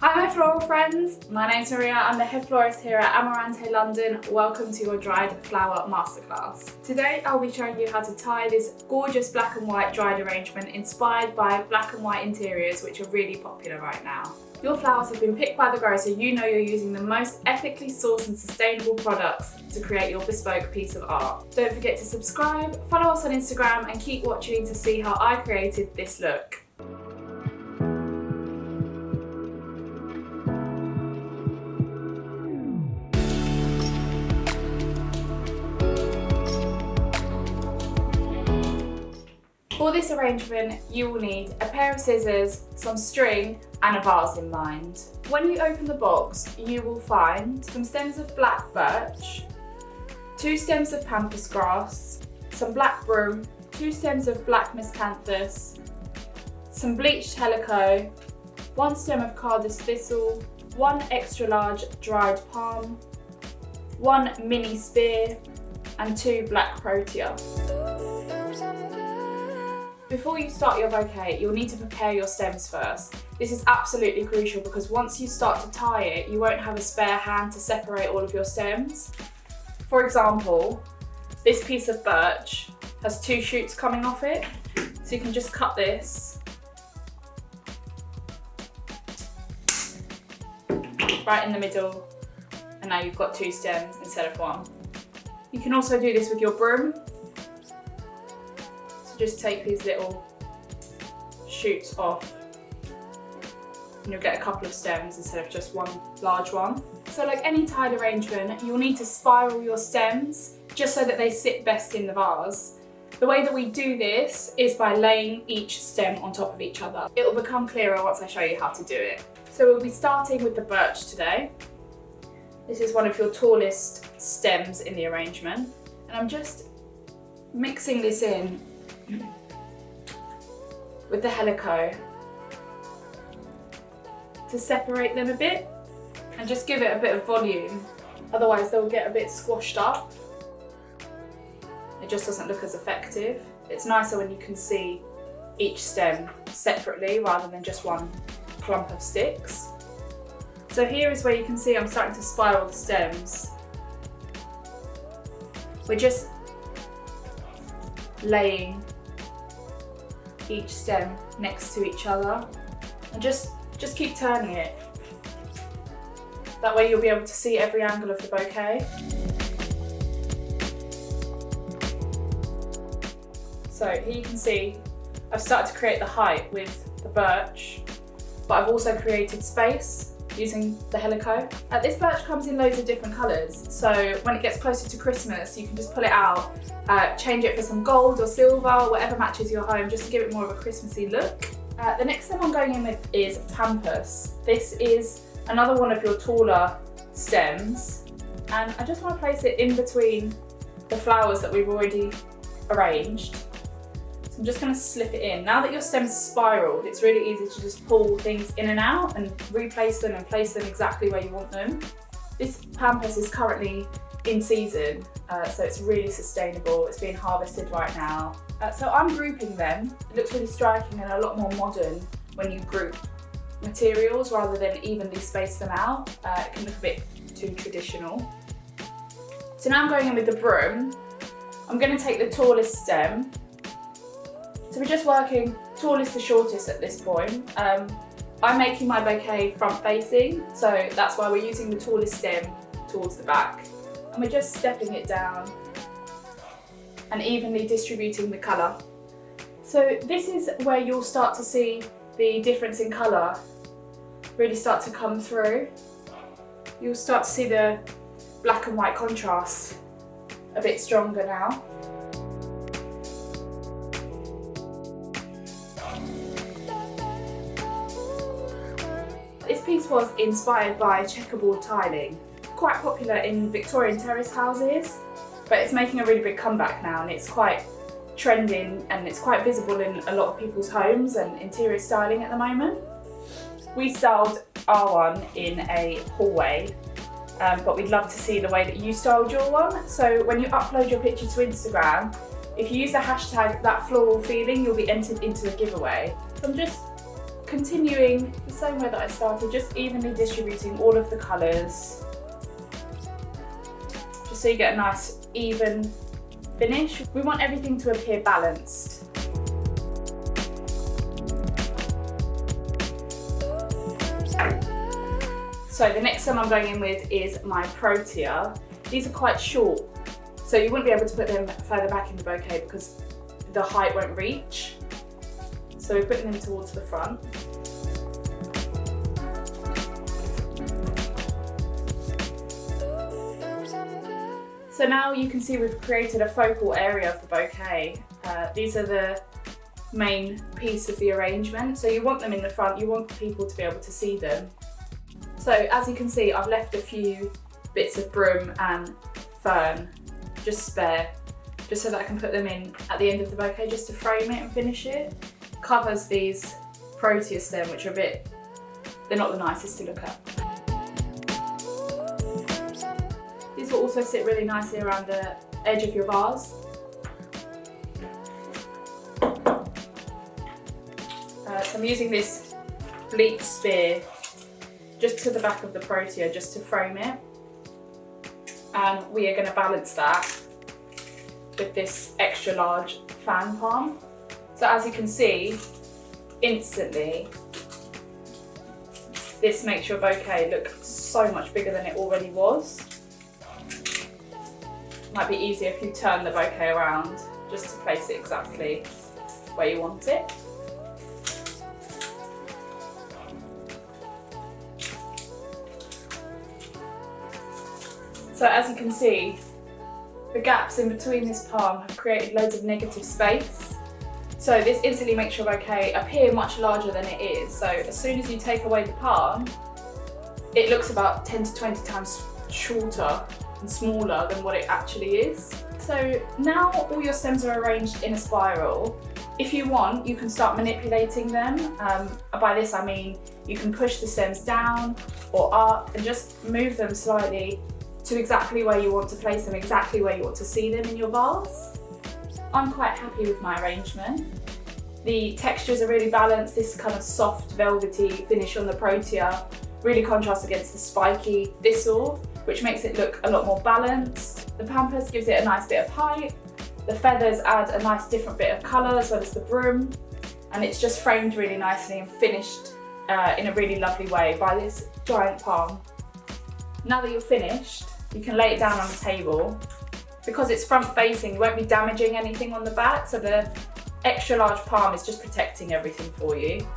Hi my floral friends, my name's Maria, I'm the head florist here at Amaranté, London. Welcome to your dried flower masterclass. Today I'll be showing you how to tie this gorgeous black and white dried arrangement inspired by black and white interiors which are really popular right now. Your flowers have been picked by the grower so you know you're using the most ethically sourced and sustainable products to create your bespoke piece of art. Don't forget to subscribe, follow us on Instagram and keep watching to see how I created this look. For this arrangement, you will need a pair of scissors, some string and a vase in mind. When you open the box, you will find some stems of black birch, 2 stems of pampas grass, some black broom, 2 stems of black miscanthus, some bleached helico, 1 stem of cardus thistle, 1 extra large dried palm, 1 mini spear and 2 black protea. Before you start your bouquet, you'll need to prepare your stems first. This is absolutely crucial because once you start to tie it, you won't have a spare hand to separate all of your stems. For example, this piece of birch has 2 shoots coming off it, so you can just cut this right in the middle, and now you've got 2 stems instead of 1. You can also do this with your broom. Just take these little shoots off and you'll get a couple of stems instead of just 1 large one. So like any tied arrangement, you'll need to spiral your stems just so that they sit best in the vase. The way that we do this is by laying each stem on top of each other. It will become clearer once I show you how to do it. So we'll be starting with the birch today. This is one of your tallest stems in the arrangement, and I'm just mixing this in with the helico to separate them a bit and just give it a bit of volume, otherwise they'll get a bit squashed up. It just doesn't look as effective. It's nicer when you can see each stem separately rather than just one clump of sticks. So here is where you can see I'm starting to spiral the stems. We're just laying each stem next to each other and just keep turning it. That way you'll be able to see every angle of the bouquet. So here you can see I've started to create the height with the birch, but I've also created space using the helico. This birch comes in loads of different colours, so when it gets closer to Christmas you can just pull it out, change it for some gold or silver, whatever matches your home, just to give it more of a Christmassy look. The next stem I'm going in with is pampas. This is another one of your taller stems, and I just want to place it in between the flowers that we've already arranged. So I'm just going to slip it in. Now that your stems are spiraled, it's really easy to just pull things in and out and replace them and place them exactly where you want them. This pampas is currently in season, so it's really sustainable. It's being harvested right now. So I'm grouping them. It looks really striking and a lot more modern when you group materials rather than evenly space them out. It can look a bit too traditional. So now I'm going in with the broom. I'm going to take the tallest stem. So we're just working tallest to shortest at this point. I'm making my bouquet front facing, so that's why we're using the tallest stem towards the back. And we're just stepping it down and evenly distributing the colour. So this is where you'll start to see the difference in colour really start to come through. You'll start to see the black and white contrast a bit stronger now. This piece was inspired by checkerboard tiling, quite popular in Victorian terrace houses, but it's making a really big comeback now, and it's quite trending and it's quite visible in a lot of people's homes and interior styling at the moment. We styled our one in a hallway, but we'd love to see the way that you styled your one. So when you upload your picture to Instagram, if you use the hashtag #thatfloral_feeling, you'll be entered into a giveaway. So I'm just continuing the same way that I started, just evenly distributing all of the colours, just so you get a nice even finish. We want everything to appear balanced. So the next stem I'm going in with is my Protea. These are quite short, so you wouldn't be able to put them further back in the bouquet because the height won't reach. So we're putting them towards the front. So now you can see we've created a focal area of the bouquet. These are the main piece of the arrangement. So you want them in the front, you want people to be able to see them. So as you can see, I've left a few bits of broom and fern, just spare, just so that I can put them in at the end of the bouquet just to frame it and finish it. Covers these Protea stem, which are they're not the nicest to look at. These will also sit really nicely around the edge of your vase. So I'm using this bleak spear just to the back of the Protea, just to frame it. And we are going to balance that with this extra large fan palm. So as you can see, instantly, this makes your bouquet look so much bigger than it already was. Might be easier if you turn the bouquet around just to place it exactly where you want it. So as you can see, the gaps in between this palm have created loads of negative space. So this instantly makes your bouquet appear much larger than it is. So as soon as you take away the palm, it looks about 10 to 20 times shorter and smaller than what it actually is. So now all your stems are arranged in a spiral. If you want, you can start manipulating them. By this I mean you can push the stems down or up and just move them slightly to exactly where you want to place them, exactly where you want to see them in your vase. I'm quite happy with my arrangement. The textures are really balanced. This kind of soft velvety finish on the Protea really contrasts against the spiky thistle, which makes it look a lot more balanced. The Pampas gives it a nice bit of height. The feathers add a nice different bit of colour as well as the broom. And it's just framed really nicely and finished in a really lovely way by this giant palm. Now that you're finished, you can lay it down on the table. Because it's front facing, you won't be damaging anything on the back, so the extra large palm is just protecting everything for you.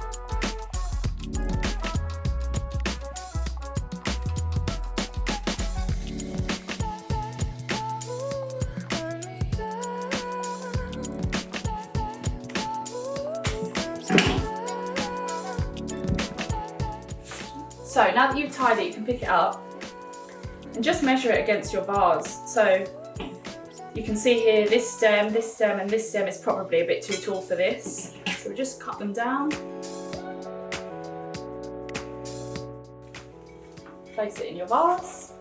So now that you've tied it, you can pick it up and just measure it against your vase. So you can see here this stem, and this stem is probably a bit too tall for this. So we just cut them down. Place it in your vase.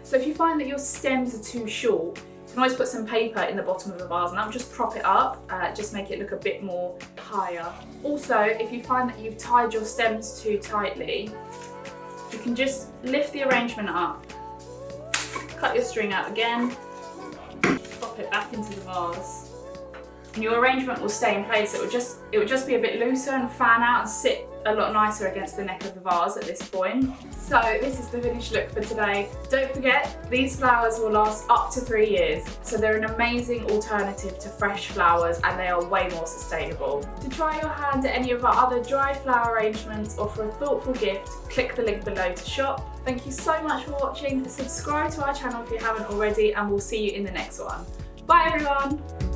So if you find that your stems are too short, you can always put some paper in the bottom of the vase and that will just prop it up, just make it look a bit more higher. Also, if you find that you've tied your stems too tightly, you can just lift the arrangement up, cut your string out again, pop it back into the vase, and your arrangement will stay in place. It would just be a bit looser and fan out and sit a lot nicer against the neck of the vase at this point. So this is the finished look for today. Don't forget, these flowers will last up to 3 years, so they're an amazing alternative to fresh flowers and they are way more sustainable. To try your hand at any of our other dry flower arrangements or for a thoughtful gift, click the link below to shop. Thank you so much for watching. Subscribe to our channel if you haven't already and we'll see you in the next one. Bye everyone!